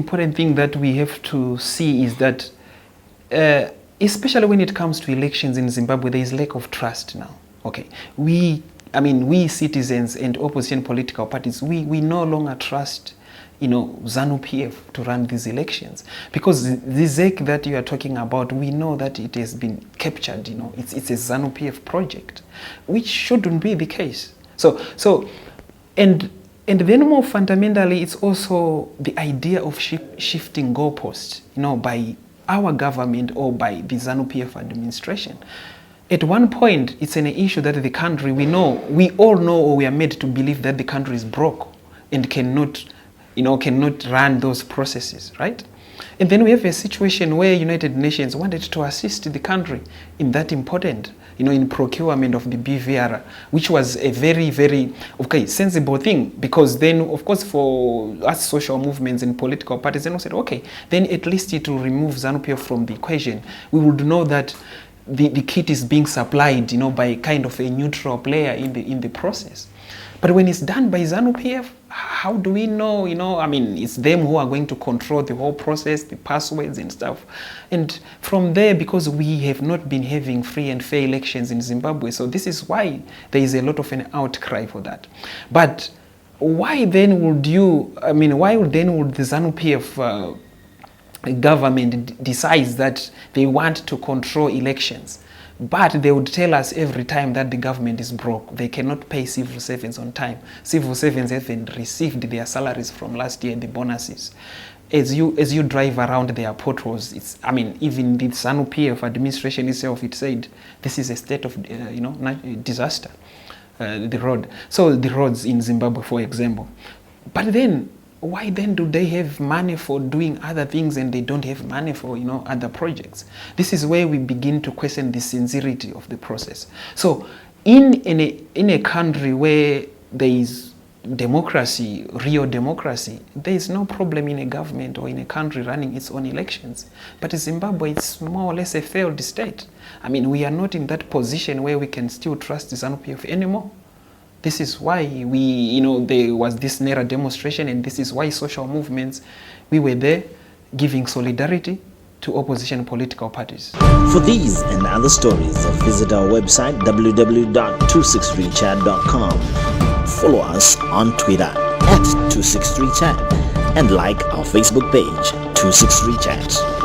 important thing that we have to see is that, especially when it comes to elections in Zimbabwe, there is lack of trust now. Okay, we citizens and opposition political parties, we no longer trust, Zanu-PF to run these elections, because the ZEC that you are talking about, we know that it has been captured. It's a Zanu-PF project, which shouldn't be the case. And then more fundamentally, it's also the idea of shifting goalposts, by our government or by the Zanu-PF administration. At one point, it's an issue that the country, we all know, or we are made to believe that the country is broke and cannot run those processes, right? And then we have a situation where United Nations wanted to assist the country in that important, in procurement of the BVR, which was a very, very, sensible thing, because then, of course, for us social movements and political parties, then we said, okay, then at least to remove Zanu-PF from the equation, we would know that the kit is being supplied, by kind of a neutral player in the process. But when it's done by Zanu-PF, how do we know, it's them who are going to control the whole process, the passwords and stuff. And from there, because we have not been having free and fair elections in Zimbabwe, so this is why there is a lot of an outcry for that. But why then would the Zanu-PF government decides that they want to control elections, but they would tell us every time that the government is broke, they cannot pay civil servants on time. Civil servants haven't received their salaries from last year, the bonuses. As you drive around their potholes, even the Zanu-PF administration itself, it said this is a state of disaster. The roads in Zimbabwe, for example. But then, why then do they have money for doing other things and they don't have money for other projects? This is where we begin to question the sincerity of the process. So in a country where there is democracy, real democracy, there is no problem in a government or in a country running its own elections. But in Zimbabwe, it's more or less a failed state. We are not in that position where we can still trust the Zanu-PF anymore. This is why there was this NERA demonstration, and this is why social movements, we were there giving solidarity to opposition political parties. For these and other stories, visit our website www.263chat.com. Follow us on Twitter @263chat and like our Facebook page 263chat.